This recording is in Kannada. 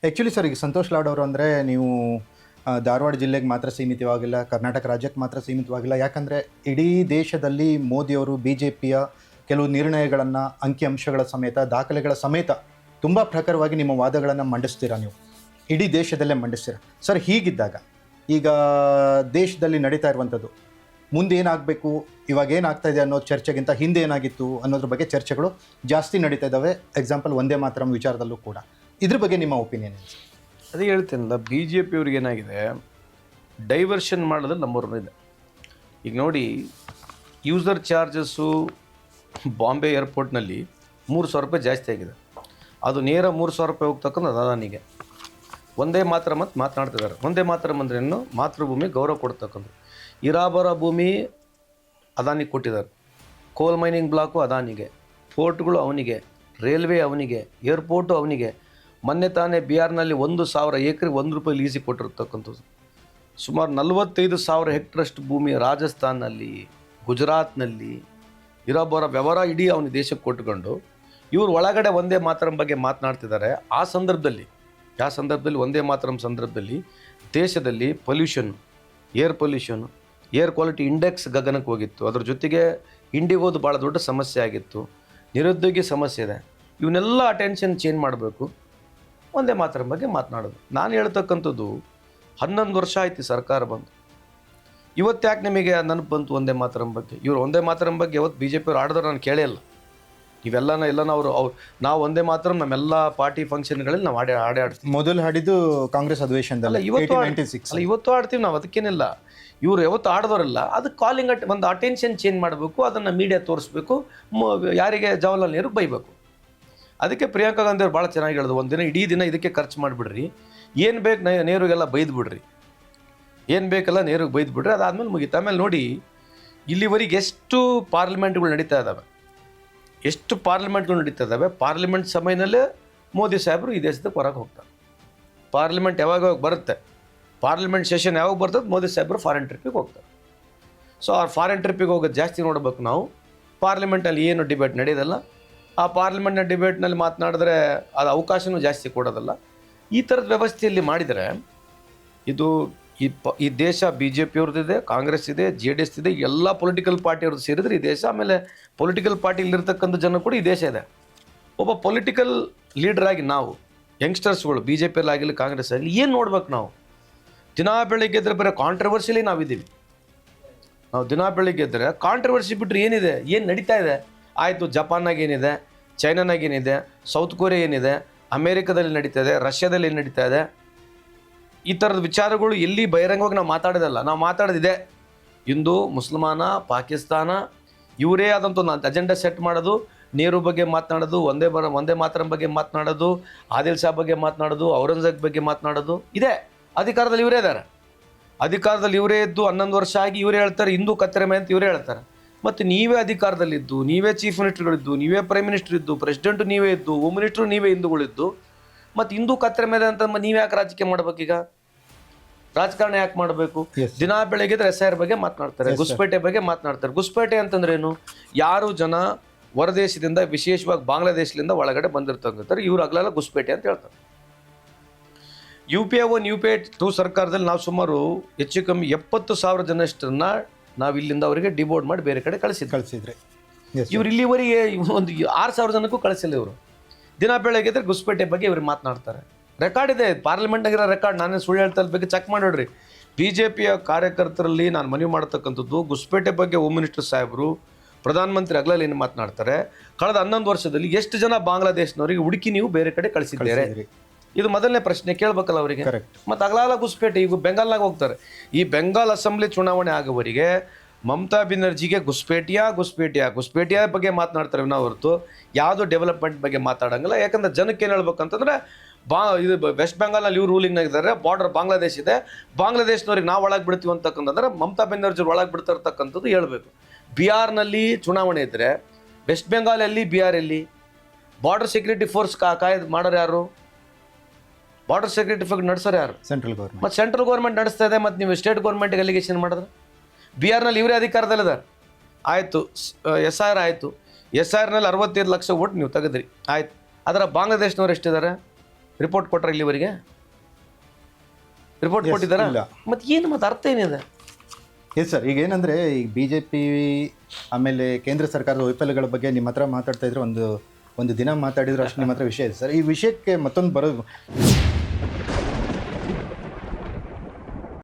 ಆ್ಯಕ್ಚುಲಿ ಸರ್, ಈಗ ಸಂತೋಷ್ ಲಾಡ್ ಅವರು ಅಂದರೆ ನೀವು ಧಾರವಾಡ ಜಿಲ್ಲೆಗೆ ಮಾತ್ರ ಸೀಮಿತವಾಗಿಲ್ಲ, ಕರ್ನಾಟಕ ರಾಜ್ಯಕ್ಕೆ ಮಾತ್ರ ಸೀಮಿತವಾಗಿಲ್ಲ. ಯಾಕಂದರೆ ಇಡೀ ದೇಶದಲ್ಲಿ ಮೋದಿಯವರು ಬಿ ಜೆ ಪಿಯ ಕೆಲವು ನಿರ್ಣಯಗಳನ್ನು ಅಂಕಿಅಂಶಗಳ ಸಮೇತ, ದಾಖಲೆಗಳ ಸಮೇತ ತುಂಬ ಪ್ರಖರವಾಗಿ ನಿಮ್ಮ ವಾದಗಳನ್ನು ಮಂಡಿಸ್ತೀರಾ ನೀವು, ಇಡೀ ದೇಶದಲ್ಲೇ ಮಂಡಿಸ್ತೀರಾ. ಸರ್, ಹೀಗಿದ್ದಾಗ ಈಗ ದೇಶದಲ್ಲಿ ನಡೀತಾ ಇರುವಂಥದ್ದು ಮುಂದೆ ಏನಾಗಬೇಕು, ಇವಾಗ ಏನಾಗ್ತಾ ಇದೆ ಅನ್ನೋ ಚರ್ಚೆಗಿಂತ ಹಿಂದೆ ಏನಾಗಿತ್ತು ಅನ್ನೋದ್ರ ಬಗ್ಗೆ ಚರ್ಚೆಗಳು ಜಾಸ್ತಿ ನಡೀತಾ ಇದ್ದಾವೆ. ಎಕ್ಸಾಂಪಲ್ ವಂದೇ ಮಾತರಂ ವಿಚಾರದಲ್ಲೂ ಕೂಡ. ಇದ್ರ ಬಗ್ಗೆ ನಿಮ್ಮ ಒಪಿನಿಯನ್ ಏನು? ಅದೇ ಹೇಳ್ತೇನಲ್ಲ, ಬಿ ಜೆ ಪಿಯವ್ರಿಗೆ ಏನಾಗಿದೆ, ಡೈವರ್ಷನ್ ಮಾಡೋದ್ರಲ್ಲಿ ನಂಬರ್ ಇದೆ. ಈಗ ನೋಡಿ, ಯೂಸರ್ ಚಾರ್ಜಸ್ಸು ಬಾಂಬೆ ಏರ್ಪೋರ್ಟ್ನಲ್ಲಿ 3,000 ರೂಪಾಯಿ ಜಾಸ್ತಿ ಆಗಿದೆ. ಅದು ನೇರ 3,000 ರೂಪಾಯಿ ಹೋಗ್ತಕ್ಕಂಥ ಅದಾನಿಗೆ. ಒಂದೇ ಮಾತರಂ ಅಂತ ಮಾತನಾಡ್ತಿದ್ದಾರೆ. ಒಂದೇ ಮಾತರಂ ಅಂದ್ರೇನು? ಮಾತೃಭೂಮಿ ಗೌರವ ಕೊಡ್ತಕ್ಕಂಥ. ಇರಾಬರ ಭೂಮಿ ಅದಾನಿಗೆ ಕೊಟ್ಟಿದ್ದಾರೆ. ಕೋಲ್ ಮೈನಿಂಗ್ ಬ್ಲಾಕು ಅದಾನಿಗೆ, ಪೋರ್ಟ್ಗಳು ಅವನಿಗೆ, ರೈಲ್ವೆ ಅವನಿಗೆ, ಏರ್ಪೋರ್ಟು ಅವನಿಗೆ. ಮೊನ್ನೆ ತಾನೇ ಬಿಹಾರ್ನಲ್ಲಿ 1,000 ಎಕರೆ ₹1 ಲೀಸಿಗೆ ಕೊಟ್ಟಿರ್ತಕ್ಕಂಥದ್ದು. ಸುಮಾರು 45,000 ಹೆಕ್ಟರಷ್ಟು ಭೂಮಿ ರಾಜಸ್ಥಾನಲ್ಲಿ, ಗುಜರಾತ್ನಲ್ಲಿ ಇರೋಬ್ಬರ ವ್ಯವಹಾರ ಇಡೀ ಅವನ ದೇಶಕ್ಕೆ ಕೊಟ್ಕೊಂಡು ಇವರು ಒಳಗಡೆ ಒಂದೇ ಮಾತರಂ ಬಗ್ಗೆ ಮಾತನಾಡ್ತಿದ್ದಾರೆ. ಆ ಸಂದರ್ಭದಲ್ಲಿ, ಯಾವ ಸಂದರ್ಭದಲ್ಲಿ? ಒಂದೇ ಮಾತರಂ ಸಂದರ್ಭದಲ್ಲಿ ದೇಶದಲ್ಲಿ pollution, air pollution, air quality index ಗಗನಕ್ಕೆ ಹೋಗಿತ್ತು. ಅದ್ರ ಜೊತೆಗೆ ಇಂಡಿಗೋದು ಭಾಳ ದೊಡ್ಡ ಸಮಸ್ಯೆ ಆಗಿತ್ತು. ನಿರುದ್ಯೋಗಿ ಸಮಸ್ಯೆ ಇದೆ. ಇವನ್ನೆಲ್ಲ ಅಟೆನ್ಷನ್ ಚೇಂಜ್ ಮಾಡಬೇಕು, ಒಂದೇ ಮಾತರಂ ಬಗ್ಗೆ ಮಾತನಾಡೋದು. ನಾನು ಹೇಳ್ತಕ್ಕಂಥದ್ದು 11 ವರ್ಷ ಆಯ್ತು ಸರ್ಕಾರ ಬಂದು. ಇವತ್ತು ಯಾಕೆ ನಿಮಗೆ ನೆನಪು ಬಂತು ಒಂದೇ ಮಾತರಂ ಬಗ್ಗೆ? ಇವರು ಒಂದೇ ಮಾತರಂ ಬಗ್ಗೆ ಯಾವತ್ತು ಬಿ ಜೆ ಪಿಯವ್ರು ಆಡಿದ್ರೆ ನಾನು ಕೇಳೇ ಇಲ್ಲ. ಇವೆಲ್ಲನ ಅವರು ನಾವು ಒಂದೇ ಮಾತರಂ ನಮ್ಮೆಲ್ಲ ಪಾರ್ಟಿ ಫಂಕ್ಷನ್ಗಳಲ್ಲಿ ನಾವು ಆಡ್ತೀವಿ. ಮೊದಲು ಹಾಡಿದ್ದು ಕಾಂಗ್ರೆಸ್ ಅಧಿವೇಶನದಲ್ಲಿ ಇವತ್ತು ಆಡ್ತೀವಿ ನಾವು, ಅದಕ್ಕೇನಿಲ್ಲ. ಇವರು ಯಾವತ್ತು ಆಡಿದವರಲ್ಲ. ಅದಕ್ಕೆ ಕಾಲಿಂಗ್ ಒಂದು ಅಟೆನ್ಷನ್ ಚೇಂಜ್ ಮಾಡಬೇಕು, ಅದನ್ನು ಮೀಡಿಯಾ ತೋರಿಸ್ಬೇಕು, ಯಾರಿಗೆ ಜವಾಹರ್ಲಾಲ್ ನೆಹರು ಬೈಬೇಕು. ಅದಕ್ಕೆ ಪ್ರಿಯಾಂಕಾ ಗಾಂಧಿ ಅವ್ರು ಭಾಳ ಚೆನ್ನಾಗಿ ಹೇಳಿದ್ರು, ಒಂದಿನ ಇಡೀ ದಿನ ಇದಕ್ಕೆ ಖರ್ಚು ಮಾಡಿಬಿಡ್ರಿ, ಏನು ಬೇಕು ನೆಹರುಗೆಲ್ಲ ಬೈದು ಬಿಡ್ರಿ, ಏನು ಬೇಕಲ್ಲ ನೆಹರುಗೆ ಬೈದು ಬಿಡ್ರಿ, ಅದಾದಮೇಲೆ ಮುಗೀತು. ಆಮೇಲೆ ನೋಡಿ, ಇಲ್ಲಿವರೆಗೆ ಎಷ್ಟು ಪಾರ್ಲಿಮೆಂಟ್ಗಳು ನಡೀತಾ ಇದ್ದಾವೆ, ಎಷ್ಟು ಪಾರ್ಲಿಮೆಂಟ್ಗಳು ನಡೀತಾ ಇದ್ದಾವೆ. ಪಾರ್ಲಿಮೆಂಟ್ ಸಮಯದಲ್ಲೇ ಮೋದಿ ಸಾಹೇಬರು ಈ ದೇಶದಕ್ಕೆ ಹೊರಗೆ ಹೋಗ್ತಾರೆ. ಪಾರ್ಲಿಮೆಂಟ್ ಯಾವಾಗ ಬರುತ್ತೆ, ಪಾರ್ಲಿಮೆಂಟ್ ಸೆಷನ್ ಯಾವಾಗ ಬರ್ತದೆ, ಮೋದಿ ಸಾಹೇಬರು ಫಾರಿನ್ ಟ್ರಿಪ್ಪಿಗೆ ಹೋಗ್ತಾರೆ. ಸೊ ಆ ಫಾರಿನ್ ಟ್ರಿಪ್ಪಿಗೆ ಹೋಗೋದು ಜಾಸ್ತಿ ನೋಡಬೇಕು ನಾವು. ಪಾರ್ಲಿಮೆಂಟಲ್ಲಿ ಏನು ಡಿಬೇಟ್ ನಡೆಯೋದಲ್ಲ. ಆ ಪಾರ್ಲಿಮೆಂಟ್ನ ಡಿಬೇಟ್ನಲ್ಲಿ ಮಾತನಾಡಿದ್ರೆ ಅದು ಅವಕಾಶವೂ ಜಾಸ್ತಿ ಕೊಡೋದಲ್ಲ. ಈ ಥರದ ವ್ಯವಸ್ಥೆಯಲ್ಲಿ ಮಾಡಿದರೆ ಇದು ಈ ದೇಶ ಬಿ ಜೆ ಪಿಯವ್ರದ್ದಿದೆ, ಕಾಂಗ್ರೆಸ್ ಇದೆ, JDS ಇದೆ, ಎಲ್ಲ ಪೊಲಿಟಿಕಲ್ ಪಾರ್ಟಿಯವ್ರದ್ದು ಸೇರಿದ್ರೆ ಈ ದೇಶ. ಆಮೇಲೆ ಪೊಲಿಟಿಕಲ್ ಪಾರ್ಟಿಲಿರ್ತಕ್ಕಂಥ ಜನ ಕೂಡ ಈ ದೇಶ ಇದೆ. ಒಬ್ಬ ಪೊಲಿಟಿಕಲ್ ಲೀಡ್ರಾಗಿ ನಾವು ಯಂಗ್ಸ್ಟರ್ಸ್ಗಳು ಬಿ ಜೆ ಪಿಯಲ್ಲಿ ಆಗಿಲ್ಲ, ಕಾಂಗ್ರೆಸ್ ಆಗಲಿ, ಏನು ನೋಡ್ಬೇಕು ನಾವು? ದಿನ ಬೆಳಗ್ಗೆ ಎದ್ದರೆ ಬರೀ ಕಾಂಟ್ರವರ್ಸಿಲಿ ನಾವಿದ್ದೀವಿ. ನಾವು ದಿನ ಬೆಳಗ್ಗೆ ಎದ್ದರೆ ಕಾಂಟ್ರವರ್ಸಿ ಬಿಟ್ಟರೆ ಏನಿದೆ, ಏನು ನಡೀತಾ ಇದೆ? ಆಯಿತು, ಜಪಾನ್ನಾಗ ಏನಿದೆ, ಚೈನಾನಾಗ ಏನಿದೆ, ಸೌತ್ ಕೊರಿಯಾ ಏನಿದೆ, ಅಮೇರಿಕಾದಲ್ಲಿ ನಡೀತಾ ಇದೆ, ರಷ್ಯಾದಲ್ಲಿ ಏನು ನಡೀತಾ ಇದೆ, ಈ ಥರದ ವಿಚಾರಗಳು ಎಲ್ಲಿ ಬಹಿರಂಗವಾಗಿ ನಾವು ಮಾತಾಡೋದಲ್ಲ. ನಾವು ಮಾತಾಡೋದಿದೆ ಹಿಂದೂ, ಮುಸಲ್ಮಾನ, ಪಾಕಿಸ್ತಾನ, ಇವರೇ ಆದಂಥ ಒಂದು ಅಜೆಂಡಾ ಸೆಟ್ ಮಾಡೋದು, ನೆಹರು ಬಗ್ಗೆ ಮಾತನಾಡೋದು, ಒಂದೇ ಮಾತರಂ ಬಗ್ಗೆ ಮಾತನಾಡೋದು, ಆದಿಲ್ ಶಾ ಬಗ್ಗೆ ಮಾತನಾಡೋದು, ಔರಂಗಜೇಬ್ ಬಗ್ಗೆ ಮಾತನಾಡೋದು ಇದೆ. ಅಧಿಕಾರದಲ್ಲಿ ಇವರೇ ಇದ್ದಾರೆ. ಅಧಿಕಾರದಲ್ಲಿ ಇವರೇ ಇದ್ದು 11 ವರ್ಷ ಆಗಿ ಇವರೇ ಹೇಳ್ತಾರೆ ಹಿಂದೂ ಕತ್ತರೆ ಅಂತ ಇವರೇ ಹೇಳ್ತಾರೆ. ಮತ್ತು ನೀವೇ ಅಧಿಕಾರದಲ್ಲಿದ್ದು, ನೀವೇ ಚೀಫ್ ಮಿನಿಸ್ಟರ್ಗಳಿದ್ದು, ನೀವೇ ಪ್ರೈಮ್ ಮಿನಿಸ್ಟರ್ ಇದ್ದು, ಪ್ರೆಸಿಡೆಂಟು ನೀವೇ ಇದ್ದು, ಹೋಮ್ ಮಿನಿಸ್ಟ್ರು ನೀವೇ ಹಿಂದೂಗಳಿದ್ದು, ಮತ್ತು ಹಿಂದೂ ಕತ್ತರೆ ಮೇಲೆ ಅಂತ ನೀವು ಯಾಕೆ ರಾಜಕೀಯ ಮಾಡಬೇಕೀಗ? ರಾಜಕಾರಣ ಯಾಕೆ ಮಾಡಬೇಕು? ದಿನ ಬೆಳಗ್ಗೆ SIR ಬಗ್ಗೆ ಮಾತನಾಡ್ತಾರೆ, ಗುಸ್ಪೇಟೆ ಬಗ್ಗೆ ಮಾತನಾಡ್ತಾರೆ. ಗುಸ್ಪೇಟೆ ಅಂತಂದ್ರೆ ಏನು? ಯಾರು ಜನ ಹೊರದೇಶದಿಂದ, ವಿಶೇಷವಾಗಿ ಬಾಂಗ್ಲಾದೇಶದಿಂದ ಒಳಗಡೆ ಬಂದಿರ್ತಕ್ಕಂಥವ್ರು ಇವ್ರು ಹಗಲೆಲ್ಲ ಗುಸ್ಪೇಟೆ ಅಂತ ಹೇಳ್ತಾರೆ. UPA 1 UPA 2 ಸರ್ಕಾರದಲ್ಲಿ ನಾವು ಸುಮಾರು ಹೆಚ್ಚು ಕಮ್ಮಿ 70,000 ಜನಷ್ಟನ್ನ ನಾವು ಇಲ್ಲಿಂದ ಅವರಿಗೆ ಡಿಬೋರ್ಡ್ ಮಾಡಿ ಬೇರೆ ಕಡೆ ಕಳಿಸಿದ್ರೆ ಇವ್ರು ಇಲ್ಲಿವರೆಗೆ ಒಂದು 6,000 ಜನಕ್ಕೂ ಕಳಿಸಿಲ್ಲ. ಇವರು ದಿನ ಬೆಳಗ್ಗೆ ಇದ್ರೆ ಗುಸ್ಪೇಟೆ ಬಗ್ಗೆ ಇವ್ರು ಮಾತನಾಡ್ತಾರೆ. ರೆಕಾರ್ಡ್ ಇದೆ, ಪಾರ್ಲಿಮೆಂಟ್ನಾಗಿರೋ ರೆಕಾರ್ಡ್. ನಾನೇ ಸುಳ್ಳು ಹೇಳ್ತಾ ಬಗ್ಗೆ ಚೆಕ್ ಮಾಡಿಡ್ರಿ. BJPಯ ಕಾರ್ಯಕರ್ತರಲ್ಲಿ ನಾನು ಮನವಿ ಮಾಡ್ತಕ್ಕಂಥದ್ದು, ಗುಸ್ಪೇಟೆ ಬಗ್ಗೆ ಹೋಮ್ ಮಿನಿಸ್ಟರ್ ಸಾಹೇಬರು, ಪ್ರಧಾನಮಂತ್ರಿ ಅಗಲಲ್ಲಿ ಏನು ಮಾತನಾಡ್ತಾರೆ, ಕಳೆದ 11 ವರ್ಷದಲ್ಲಿ ಎಷ್ಟು ಜನ ಬಾಂಗ್ಲಾದೇಶನವರಿಗೆ ಹುಡುಕಿ ನೀವು ಬೇರೆ ಕಡೆ ಕಳಿಸಿದ್ದೀರಿ? ಇದು ಮೊದಲನೇ ಪ್ರಶ್ನೆ ಕೇಳಬೇಕಲ್ಲ ಅವರಿಗೆ. ಮತ್ತು ಅಗಲಾಲ ಗುಸ್ಪೇಟೆ, ಈಗ ಬೆಂಗಾಲ್ನಾಗ ಹೋಗ್ತಾರೆ. ಈ ಬೆಂಗಾಲ್ ಅಸೆಂಬ್ಲಿ ಚುನಾವಣೆ ಆಗೋವರೆಗೆ ಮಮತಾ ಬೆನರ್ಜಿಗೆ ಗುಸ್ಪೇಟಿಯಾ ಬಗ್ಗೆ ಮಾತನಾಡ್ತಾರೆ ವಿನಾ ಹೊರತು ಯಾವುದೋ ಡೆವಲಪ್ಮೆಂಟ್ ಬಗ್ಗೆ ಮಾತಾಡೋಂಗಿಲ್ಲ. ಯಾಕಂದ್ರೆ ಜನಕ್ಕೆ ಏನು ಹೇಳ್ಬೇಕಂತಂದ್ರೆ, ಇದು ವೆಸ್ಟ್ ಬೆಂಗಾಲ್ನಲ್ಲಿ ಇವ್ರು ರೂಲಿಂಗ್ನಾಗಿದ್ದಾರೆ, ಬಾರ್ಡರ್ ಬಾಂಗ್ಲಾದೇಶ ಇದೆ, ಬಾಂಗ್ಲಾದೇಶನವ್ರಿಗೆ ನಾವು ಒಳಗೆ ಬಿಡ್ತೀವಿ ಅಂತಕ್ಕಂತಂದ್ರೆ ಮಮತಾ ಬೆನರ್ಜಿ ಒಳಗೆ ಬಿಡ್ತಾ ಇರ್ತಕ್ಕಂಥದ್ದು ಹೇಳ್ಬೇಕು. ಬಿಹಾರ್ನಲ್ಲಿ ಚುನಾವಣೆ ಇದ್ದರೆ ವೆಸ್ಟ್ ಬೆಂಗಾಲಲ್ಲಿ, ಬಿಹಾರಲ್ಲಿ ಬಾರ್ಡರ್ ಸೆಕ್ಯೂರಿಟಿ ಫೋರ್ಸ್ ಮಾಡೋರು ಯಾರು? ಬಾರ್ಡರ್ ಸೆಕ್ಯೂರಿಟಿ ಫೋರ್ಸ್ ನಡೆಸೋರು ಯಾರು? Central government. ಮತ್ತು ಸೆಂಟ್ರಲ್ ಗೌರ್ಮೆಂಟ್ ನಡೆಸ್ತಾ ಇದೆ, ಮತ್ತು ನೀವು ಸ್ಟೇಟ್ ಗೌರ್ಮೆಂಟ್ಗೆ ಅಲಿಗೇಷನ್ ಮಾಡಿದ್ರೆ ಬಿಹಾರ್ನಲ್ಲಿ ಇವರೇ ಅಧಿಕಾರದಲ್ಲಿದ್ದಾರೆ. ಆಯಿತು, SIR ಆಯಿತು, SIRನಲ್ಲಿ 65 ಲಕ್ಷ ಓಟ್ ನೀವು ತೆಗೆದ್ರಿ, ಆಯಿತು. ಅದರ ಬಾಂಗ್ಲಾದೇಶನವ್ರು ಎಷ್ಟಿದ್ದಾರೆ? ರಿಪೋರ್ಟ್ ಕೊಟ್ಟರೆ ಇಲ್ಲಿವರೆಗೆ ರಿಪೋರ್ಟ್ ಕೊಟ್ಟಿದ್ದಾರಾ? ಇಲ್ಲ. ಮತ್ತೆ ಏನು ಮತ್ತೆ ಅರ್ಥ ಏನಿದೆ? ಎಸ್ ಸರ್, ಈಗ ಏನಂದರೆ ಈ BJP ಆಮೇಲೆ ಕೇಂದ್ರ ಸರ್ಕಾರದ ವೈಫಲ್ಯಗಳ ಬಗ್ಗೆ ನಿಮ್ಮ ಹತ್ರ ಮಾತಾಡ್ತಾ ಇದ್ರೆ ಒಂದು ದಿನ ಮಾತಾಡಿದ್ರು ಅಷ್ಟು ನಿಮ್ಮ ಹತ್ರ ವಿಷಯ ಇದೆ ಸರ್. ಈ ವಿಷಯಕ್ಕೆ ಮತ್ತೊಂದು ಬರೋದು